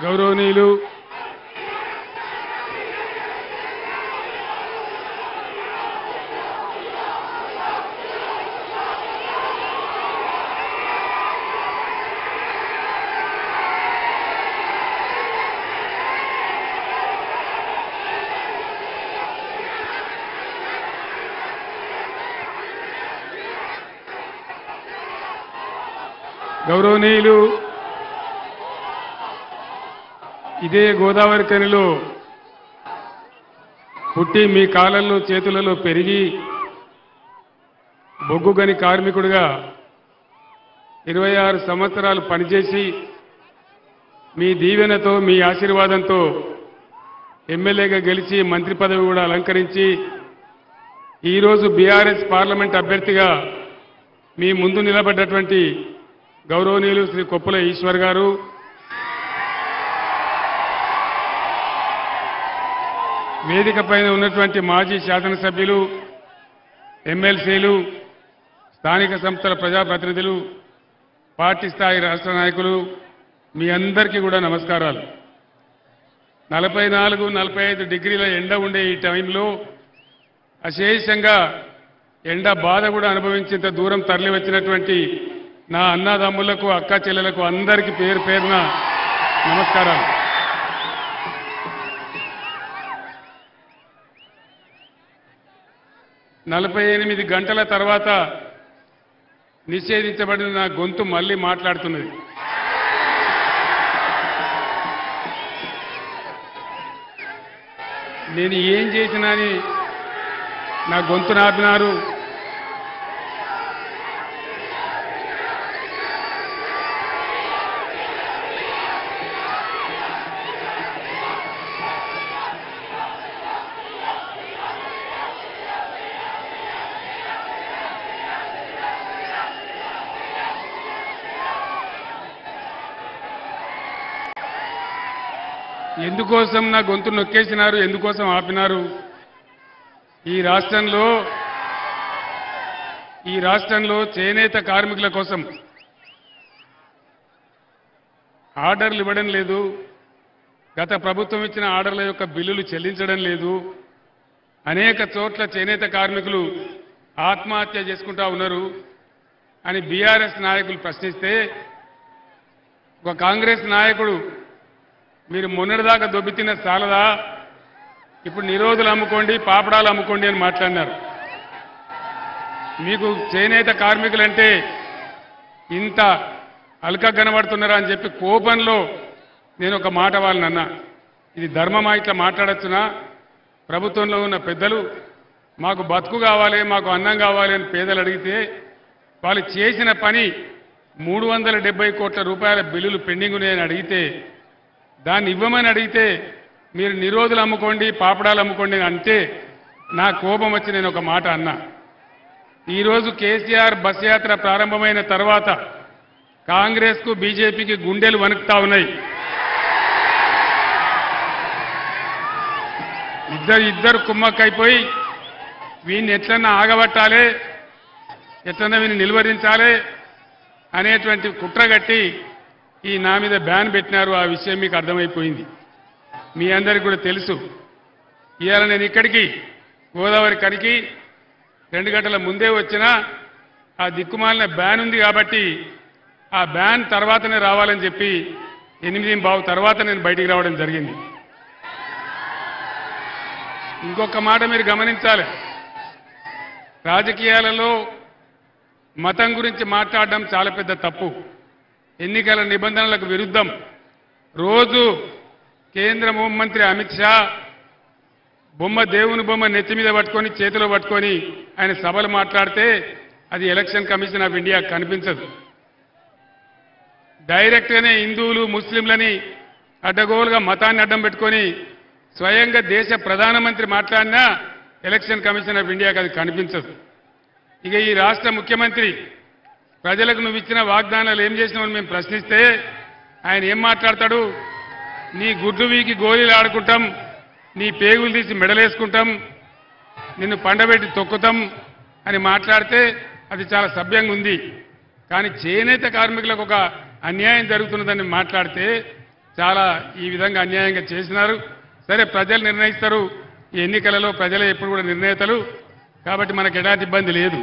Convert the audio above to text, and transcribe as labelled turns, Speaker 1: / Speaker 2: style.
Speaker 1: గౌరవనీయులు ఇదే గోదావరి కనిలో పుట్టి మీ కాళ్ళల్లో చేతులలో పెరిగి బొగ్గుగని కార్మికుడిగా 26 సంవత్సరాలు పనిచేసి మీ దీవెనతో మీ ఆశీర్వాదంతో ఎమ్మెల్యేగా గెలిచి మంత్రి పదవి కూడా అలంకరించి ఈరోజు బీఆర్ఎస్ పార్లమెంట్ అభ్యర్థిగా మీ ముందు నిలబడ్డటువంటి గౌరవనీయులు శ్రీ కొప్పుల ఈశ్వర్ గారు, వేదిక పైన ఉన్నటువంటి మాజీ శాసనసభ్యులు, ఎమ్మెల్సీలు, స్థానిక సంస్థల ప్రజాప్రతినిధులు, పార్టీ స్థాయి రాష్ట్ర నాయకులు, మీ అందరికీ కూడా నమస్కారాలు. 44-45 డిగ్రీల ఎండ ఉండే ఈ టైంలో అశేషంగా ఎండ బాధ కూడా అనుభవించేంత దూరం తరలి వచ్చినటువంటి నా అన్నదమ్ములకు, అక్క చెల్లెలకు అందరికీ పేరు పేరున నమస్కారాలు. నలభై 48 గంటల తర్వాత నిషేధించబడిన నా గొంతు మళ్ళీ మాట్లాడుతున్నది. నేను ఏం చేసినా అని నా గొంతు నాపినారు. ఎందుకోసం నా గొంతు నొక్కేసినారు, ఎందుకోసం ఆపినారు? ఈ రాష్ట్రంలో చేనేత కార్మికుల కోసం ఆర్డర్లు ఇవ్వడం లేదు, గత ప్రభుత్వం ఇచ్చిన ఆర్డర్ల యొక్క బిల్లులు చెల్లించడం లేదు, అనేక చోట్ల చేనేత కార్మికులు ఆత్మహత్య చేసుకుంటా ఉన్నారు అని బీఆర్ఎస్ నాయకులు ప్రశ్నిస్తే ఒక కాంగ్రెస్ నాయకుడు, మీరు మొన్నటిదాకా దొబ్బితిన్న చాలదా, ఇప్పుడు నిరోధులు అమ్ముకోండి, పాపడాలు అమ్ముకోండి అని మాట్లాడినారు. మీకు చేనేత కార్మికులంటే ఇంత అల్క కనబడుతున్నారా అని చెప్పి కోపంలో నేను ఒక మాట వాళ్ళనన్నా, ఇది ధర్మమా, ఇట్లా మాట్లాడచ్చునా? ప్రభుత్వంలో ఉన్న పెద్దలు మాకు బతుకు కావాలి, మాకు అన్నం కావాలి అని పేదలు అడిగితే వాళ్ళు చేసిన పని 370 కోట్ల రూపాయల బిల్లులు పెండింగ్ ఉన్నాయని అడిగితే, దాన్ని ఇవ్వమని అడిగితే మీరు నిరోధులు అమ్ముకోండి, పాపడాలు అమ్ముకోండి అంటే నా కోపం వచ్చి నేను ఒక మాట అన్నా. ఈరోజు కేసీఆర్ బస్ యాత్ర ప్రారంభమైన తర్వాత కాంగ్రెస్కు బీజేపీకి గుండెలు వణుకుతా ఉన్నాయి. ఇద్దరు కుమ్మక్కైపోయి వీడిని ఎట్లన్నా ఆగబట్టాలి, ఎట్లన్నా వీడిని నిలువరించాలి అనేటువంటి కుట్రగట్టి ఈ నా మీద బ్యాన్ పెట్టినారు. ఆ విషయం మీకు అర్థమైపోయింది, మీ అందరికీ కూడా తెలుసు. ఇవాళ నేను ఇక్కడికి గోదావరి కనికి 2 గంటల ముందే వచ్చినా ఆ దిక్కుమాలిన బ్యాన్ ఉంది కాబట్టి ఆ బ్యాన్ తర్వాతనే రావాలని చెప్పి 8:15 తర్వాత నేను బయటికి రావడం జరిగింది. ఇంకొక మాట మీరు గమనించాలి, రాజకీయాలలో మతం గురించి మాట్లాడడం చాలా పెద్ద తప్పు. ఎన్నికల నిబంధనలకు విరుద్ధం. రోజు కేంద్ర హోంమంత్రి అమిత్ షా దేవుని బొమ్మ నెత్తి మీద పట్టుకొని చేతిలో పట్టుకొని ఆయన సభలు మాట్లాడితే అది ఎలక్షన్ కమిషన్ ఆఫ్ ఇండియా కనిపించదు. డైరెక్ట్గానే హిందువులు, ముస్లింలని అడ్డగోలుగా మతాన్ని అడ్డం పెట్టుకొని స్వయంగా దేశ ప్రధానమంత్రి మాట్లాడినా ఎలక్షన్ కమిషన్ ఆఫ్ ఇండియాకి అది కనిపించదు. ఇక ఈ రాష్ట్ర ముఖ్యమంత్రి ప్రజలకు నువ్వు ఇచ్చిన వాగ్దానాలు ఏం చేసినావని మేము ప్రశ్నిస్తే ఆయన ఏం మాట్లాడతాడు? నీ గుడ్డు వీకి గోళీలు ఆడుకుంటాం, నీ పేగులు తీసి మెడలేసుకుంటాం, నిన్ను పండబెట్టి తొక్కుతాం అని మాట్లాడితే అది చాలా సభ్యంగా ఉంది. కానీ చేనేత కార్మికులకు ఒక అన్యాయం జరుగుతున్నదని మాట్లాడితే చాలా ఈ విధంగా అన్యాయంగా చేసినారు. సరే, ప్రజలు నిర్ణయిస్తారు. ఈ ఎన్నికలలో ప్రజలే ఎప్పుడు కూడా నిర్ణేతలు, కాబట్టి మనకు ఎలాంటి ఇబ్బంది లేదు.